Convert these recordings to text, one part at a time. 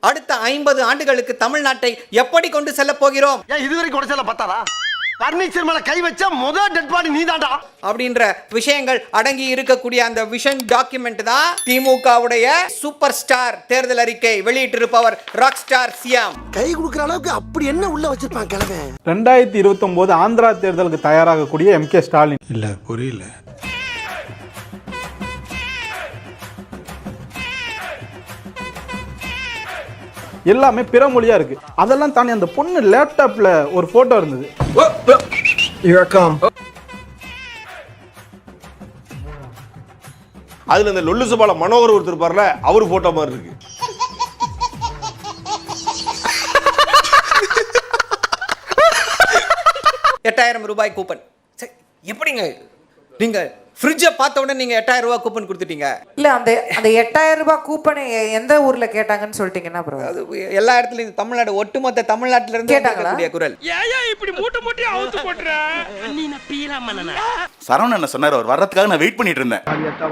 அடுத்த 50 ஆண்டுகளுக்கு தமிழ்நாட்டை எப்படி கொண்டு செல்ல போகிறோம்? இதுவரைக்கும் கொடைச்சல பத்தாரா? பர்னிச்சர் மேல கை வச்ச முதல் டெட் பாடி நீதான்டா அப்படின்ற விஷயங்கள் அடங்கி இருக்கக்கூடிய அந்த விஷன் டாக்குமெண்ட் தான் திமுகவுடைய சூப்பர் ஸ்டார் தேர்தல் அறிக்கை வெளியிட்டிருப்பவர் ராக் ஸ்டார் சிஎம். கை கொடுக்குற அளவுக்கு அப்படி என்ன உள்ள வச்சிருப்பான் கிழமை. 2029 ஆந்திரா தேர்தலுக்கு தயாராகக்கூடிய எம்.கே. ஸ்டாலின். இல்ல புரியல. எல்லாமே பிற மொழியா இருக்கு. அதெல்லாம் தாண்டி அந்த பொண்ணு லேப்டாப்ல ஒரு போட்டோ இருந்தது. அதுல இந்த லொல்லு சுபால மனோகர் ஒருத்தர் இருப்பார்ல, அவரு போட்டோ மாதிரி இருக்கு. ₹8000 கூப்பன். எப்படிங்க நீங்க ஃப்ரிட்ஜை பார்த்த உடனே நீங்க ₹8000 கூப்பன் கொடுத்துட்டீங்க? இல்ல அந்த ₹8000 கூப்பனை எந்த ஊர்ல கேட்டாங்கன்னு சொல்லிட்டீங்கன்னா ப்ரோ, அது எல்லா இடத்துலயும் தமிழ்நாடு ஒட்டுமொத்த தமிழ்நாட்டுல இருந்து கேட்டாங்கக்கூடிய குரல். ஏன் இப்படி மூட்டை மூட்டை அவுத்து போட்ற? நீ நான் பீலா மன்னனா? சரவணன் என்ன சொன்னார், அவர் வர்றதுக்காக நான் வெயிட் பண்ணிட்டு இருந்தேன்.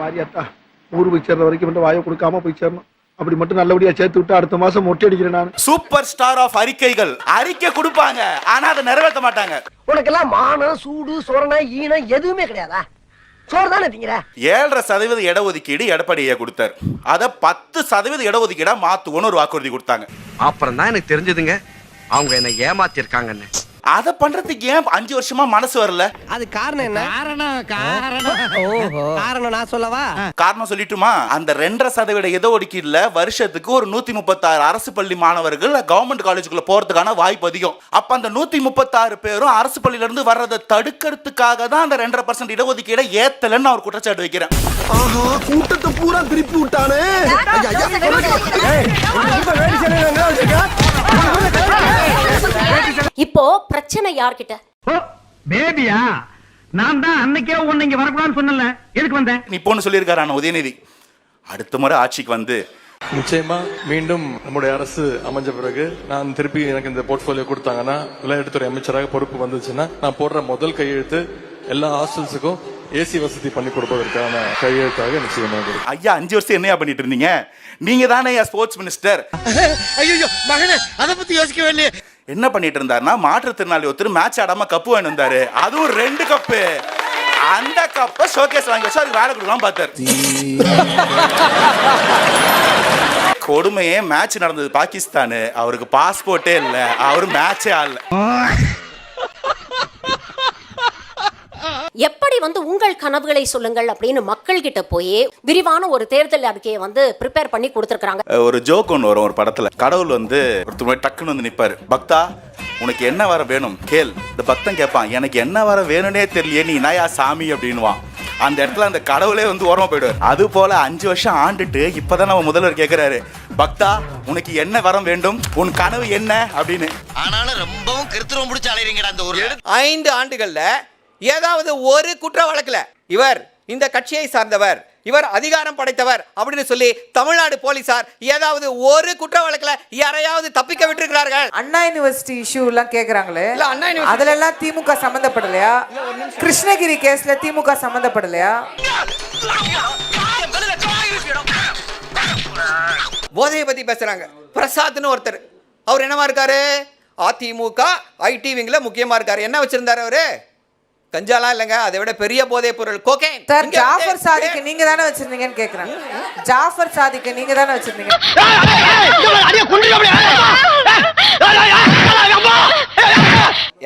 வாரியாத்தா ஊர் போய் சேர்ற வரைக்கும் மட்டும் வாயை கொடுக்காம போய் சேரணும். அப்படி மட்டும் நல்லபடியா சேர்த்து விட்டு அடுத்த மாசம் மொட்டை அடிக்கிறேன் நான். சூப்பர் ஸ்டார் ஆஃப் அறிக்கைகள். அறிக்கை கொடுப்பாங்க, ஆனா அதை நிறைவேற்ற மாட்டாங்க. உனக்கெல்லாம் மானம் சூடு சொரணை ஈனம் எதுவுமே கிடையாதா? சோறு தானே திங்கிற. 7% இடஒதுக்கீடு எடப்பாடியை கொடுத்தார். அதை 10% இடஒதுக்கீடா மாத்துவோன்னு ஒரு வாக்குறுதி கொடுத்தாங்க. அப்புறம் தான் எனக்கு தெரிஞ்சதுங்க அவங்க என்ன ஏமாத்தி இருக்காங்கன்னு. அதை பண்றதுக்கு ஏன் 5 வருஷமா மனசு வரல? அது காரணம் என்ன? காரணம் நான் சொல்லவா? காரணம் சொல்லிட்டுமா? அந்த 2.5% இடஒதுக்கீடுல வருஷத்துக்கு ஒரு 136 அரசு பள்ளி மாணவர்கள் கவர்மெண்ட் காலேஜுக்குள்ள போறதுக்கான வாய்ப்பு அதிகம். அப்ப அந்த 136 பேரும் அரசு பள்ளியில இருந்து வர்றதை தடுக்கிறதுக்காக தான் அந்த 2.5% இடஒதுக்கீடை ஏத்தலன்னு அவர் குற்றச்சாட்டு வைக்கிறேன். ஆஹா, கூட்டத்தை பூரா திருப்பி விட்டானே. இப்போ பிரச்சனை யார்கிட்ட? பேபியா? நான் தான் அன்னைக்கே உன்னை இங்க வரக்கூடாதுன்னு சொன்னல. எதுக்கு வந்தேன்? இப்போ ஒன்னு சொல்லியிருக்காரு உதயநிதி, அடுத்த முறை ஆட்சிக்கு வந்து நிச்சயமா மீண்டும் நம்முடைய அரசு அமைஞ்ச பிறகு நான் திருப்பி எனக்கு இந்த போர்ட்போலியோ கொடுத்தாங்கன்னா, விளையாட்டுத்துறை அமைச்சராக பொறுப்பு வந்துச்சுன்னா, நான் போடுற முதல் கையெழுத்து எல்லா ஹாஸ்டல்ஸுக்கும் ஏசி வசதி பண்ணி கொடுப்பதற்கான கையெழுத்தாக நிச்சயமாக. ஐயா 5 வருஷம் என்னையா பண்ணிட்டு இருந்தீங்க? நீங்க தானே ஸ்போர்ட்ஸ் மினிஸ்டர். ஐயோ மகனே, அத பத்தி யோசிக்கவே இல்லையே. என்ன பண்ணிட்டு இருந்தாருன்னா, மாற்றுத்திறனாளி ஒருத்தர் மேட்ச் ஆடாம கப்பு வாங்கி வந்தாரு. அதுவும் 2 கப்பு. அந்த கப்பை ஷோகேஸ் வாங்கி வச்சு அதுக்கு வேலை கொடுக்கலாம் பார்த்தாரு. கொடுமையே, மேட்ச் நடந்தது பாகிஸ்தானு, அவருக்கு பாஸ்போர்ட்டே இல்ல, அவரு மேட்சே ஆடல. எப்படி உங்கள் கனவுகளை சொல்லுங்கள் அப்படின்னு மக்கள் கிட்ட போய் விரிவான ஒரு தேர்தல் அறிக்கையை ப்ரிப்பேர் பண்ணி கொடுத்திருக்காங்க. ஒரு ஜோக் ஒன்று வரும் ஒரு படத்துல. கடவுள் ஒருத்தர் டக்குன்னு நிப்பாரு, பக்தா உனக்கு என்ன வர வேணும் கேள். இந்த பக்தன் கேட்பான், எனக்கு என்ன வர வேணும்னே தெரியலையே, நீ நயா சாமி அப்படின்னுவான். அந்த இடத்துல அந்த கடவுளே ஓரமா போயிடுவார். அது போல 5 வருஷம் ஆண்டுட்டு இப்பதான் நம்ம முதல்வர் கேட்கிறாரு, பக்தா உனக்கு என்ன வரம் வேண்டும், உன் கனவு என்ன அப்படின்னு. ஆனாலும் ரொம்பவும் கிருத்திரம் பிடிச்ச அலையறீங்கடா அந்த ஊர்ல. 5 ஆண்டுகள்ல ஏதாவது ஒரு குற்ற வழக்குல இவர் இந்த கட்சியை சார்ந்தவர், இவர் அதிகாரம் படைத்தவர் அப்படின்னு சொல்லி தமிழ்நாடு போலீசார் ஏதாவது ஒரு குற்ற வழக்குல யாரையாவது தப்பிக்க விட்டுருக்கிறார்கள்? அண்ணா யூனிவர்சிட்டி இஷ்யூ எல்லாம் கேக்குறாங்களே, அண்ணா அதுல எல்லாம் திமுக சம்பந்தப்படலையா? கிருஷ்ணகிரி கேஸ்ல திமுக சம்பந்தப்படலையா? போதையை பத்தி பேசுறாங்க. பிரசாத்னு ஒருத்தர், அவர் என்னவா இருக்காரு? அதிமுக ஐடி விங்ல முக்கியமா இருக்காரு. என்ன வச்சிருந்தாரு அவரு? கஞ்சாலாம் இல்லங்க, அதை விட பெரிய போதை பொருள் கோகைன். சார், ஜாஃபர் சாதிக்கு நீங்க தானே வச்சிருந்தீங்கன்னு கேக்குறாங்க. ஜாஃபர் சாதிக்கு நீங்க தானே வச்சிருந்தீங்க.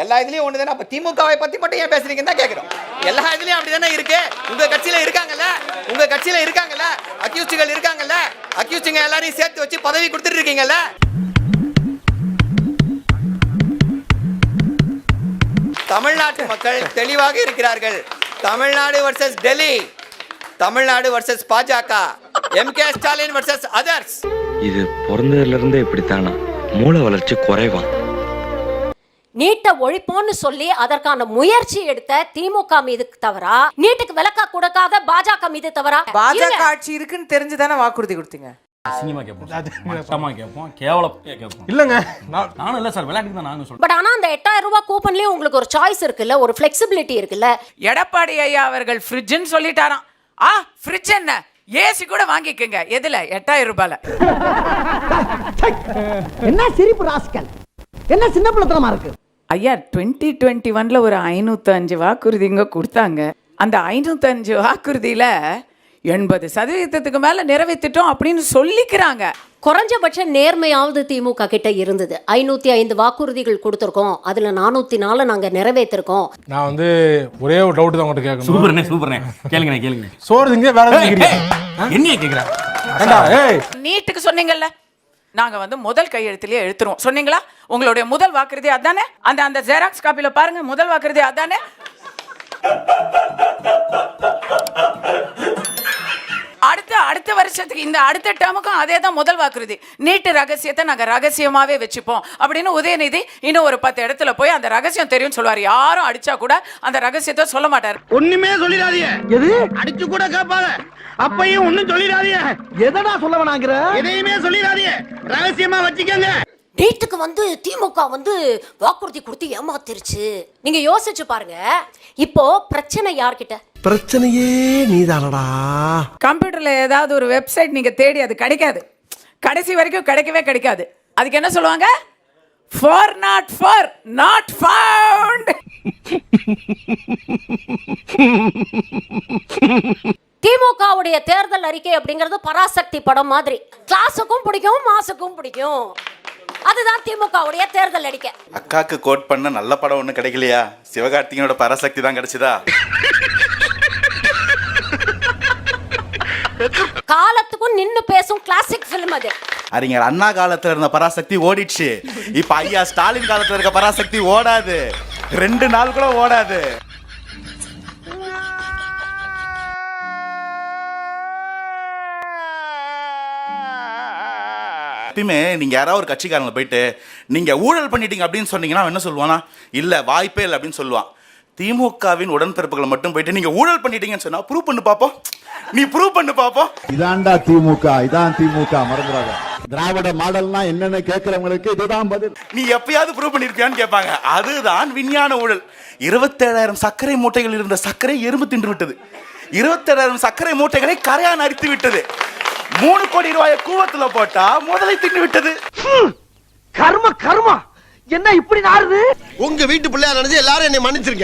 எல்லா இதுலயும் ஒண்ணுதானே. அப்ப திமுகவை பத்தி மட்டும் ஏன் பேசுறீங்கன்னு தான் கேக்குறோம். எல்லா இதுலயும் அப்படிதானே இருக்கு. உங்க கட்சியில இருக்காங்கல்ல, அக்யூஸ்டுகள் இருக்காங்கல்ல, அக்யூஸ்டுங்க எல்லாரையும் சேர்த்து வச்சு பதவி கொடுத்துட்டு இருக்கீங்கல்ல. தமிழ்நாட்டு மக்கள் தெளிவாக இருக்கிறார்கள். தமிழ்நாடு வர்சஸ் டெல்லி, தமிழ்நாடு வர்சஸ் பாஜக, எம்.கே. Stalin versus others. இது பிறந்ததுல இருந்தே இப்படித்தானா? மூளை வளர்ச்சி குறைவா? நீட்டை ஒழிப்போன்னு சொல்லி அதற்கான முயற்சி எடுத்த திமுக மீது தவறா, நீட்டுக்கு விலக்க கொடுக்காத பாஜக மீது தவறா? பாஜக ஆட்சி இருக்குன்னு தெரிஞ்சுதானே வாக்குறுதி கொடுத்தீங்க. சினிமா கேட்போம், கேவலப்பா கேட்போம். இல்லங்க, நானும் இல்ல சார், விளையாட்டுக்கு தான் நானும் சொல்றேன். பட் ஆனா அந்த ₹8000 கூப்பன்லயே உங்களுக்கு ஒரு சாய்ஸ் இருக்குல்ல, ஒரு ஃபிளெக்சிபிலிட்டி இருக்குல்ல. எடப்பாடி ஐயா அவர்கள் ஃப்ரிட்ஜ்னு சொல்லிட்டாராம். ஃப்ரிட்ஜ் என்ன? ஏசி கூட வாங்கிக்கங்க. எதுல? 8000 ரூபாயில. என்ன சிரிப்பு ராஸ்கல், என்ன சின்ன பிள்ளைத்தனமா இருக்கு. ஐயா 2021ல ஒரு 505 வாக்குறுதிங்க கொடுத்தாங்க. அந்த 505 வாக்குறுதியில 80% மேல நிறைவேற்றிட்டோம் அப்படின்னு சொல்லிக்கிறாங்க. குறைஞ்சபட்ச நேர்மையாவது திமுக கிட்ட இருந்தது. 505 வாக்குறுதிகள் கொடுத்திருக்கோம், அதுல 404 நாங்க நிறைவேற்றிருக்கோம். நான் வந்து ஒரே ஒரு டவுட் தான் உங்கள்கிட்ட கேட்கணும். சூப்பர்ண்ணே சூப்பர்ண்ணே, கேளுங்க. சோறு திங்க வேற என்ன கேக்குறா? நீட்டுக்கு சொன்னீங்கல்ல, நாங்க வந்து முதல் கையெழுத்திலேயே எழுத்துருவோம் சொன்னீங்களா? உங்களுடைய முதல் வாக்குறுதி அதானே? அந்த ஜெராக்ஸ் காப்பில பாருங்க, முதல் வாக்குறுதி அதானே? அடுத்த வருஷத்துக்கு இந்த அடுத்த டேமுக்கும் அதே தான் முதல் வாக்குறுதி. நீட்டு ரகசியத்தை நாங்க ரகசியமாவே வச்சுப்போம் அப்படின்னு உதயநிதி இன்னும் ஒரு 10 இடத்துல போய் அந்த ரகசியம் தெரியும் சொல்வார். யாரும் அடிச்சா கூட அந்த ரகசியத்தை சொல்ல மாட்டார். ஒண்ணுமே சொல்லிடாதீங்க. எது அடிச்சு கூட கேட்பாங்க, அப்பையும் ஒண்ணும் சொல்லிடாதீங்க. எதடா சொல்ல வேணாங்கிற? எதையுமே சொல்லிடாதீங்க, ரகசியமா வச்சுக்கோங்க. நீட்டுக்கு வந்து திமுக வந்து வாக்குறுதி கொடுத்து ஏமாத்திருச்சு. நீங்க யோசிச்சு பாருங்க, இப்போ பிரச்சனை யார்கிட்ட? பிரச்சனையே நீதானடா. கம்ப்யூட்டர்ல ஏதாவது ஒரு வெப்சைட் நீங்க தேடி அது கிடைக்காது, கடைசி வரைக்கும் கிடைக்காது. அதுக்கு என்ன சொல்லுவாங்க? not found. திமுகவுடைய தேர்தல் அறிக்கை அப்படிங்கிறது பராசக்தி படம் மாதிரி. கிளாஸுக்கும் பிடிக்கும், மாசுக்கும் பிடிக்கும். அதுதான் திமுகவுடைய தேர்தல் அறிக்கை. அக்காக்கு கோட் பண்ண நல்ல படம் ஒண்ணு கிடைக்கலையா? சிவகார்த்திகனோட பராசக்தி தான் கிடைச்சதா? காலத்துக்கும் நின்னு பேசும் கிளாசிக் பிலிம் அது. அறிஞர் அண்ணா காலத்துல இருந்த பராசக்தி ஓடிடுச்சு. இப்ப ஐயா ஸ்டாலின் காலத்துல இருக்க பராசக்தி ஓடாது, 2 நாள் கூட ஓடாது. எப்பயுமே நீங்க யாராவது ஒரு கட்சிக்காரங்க போயிட்டு நீங்க ஊழல் பண்ணிட்டீங்க அப்படின்னு சொன்னீங்கன்னா என்ன சொல்லுவானா? இல்ல வாய்ப்பே இல்லை அப்படின்னு சொல்லுவான். திமுகவின் உடன்பிறப்புகளை மட்டும் போயிட்டு நீங்க ஊழல் பண்ணிட்டீங்கன்னு சொன்னா ப்ரூவ் பண்ணு பாப்போம், நீ ப்ரூவ் பண்ணு பாப்போம். இதான்டா திமுக, இதான் திமுக. மறந்துடாத, திராவிட மாடல்னா என்னன்னு கேட்கறவங்களுக்கு இதுதான் பதில். நீ எப்பயாவது ப்ரூவ் பண்ணிருக்கியான்னு கேட்பாங்க. அதுதான் விஞ்ஞான ஊழல். 27,000 சர்க்கரை மூட்டைகள் இருந்த சர்க்கரை எறும்பு தின்று விட்டது. 27,000 சர்க்கரை மூட்டைகளை கரையான் அரித்து விட்டது. 3 கோடி ரூபாயை கூவத்துல போட்டா முதலை தின்னு விட்டது. கர்ம என்ன இப்படி நாறுது? உங்க வீட்டு பிள்ளையா நினைச்சு எல்லாரும் என்னை மன்னிச்சிருங்க.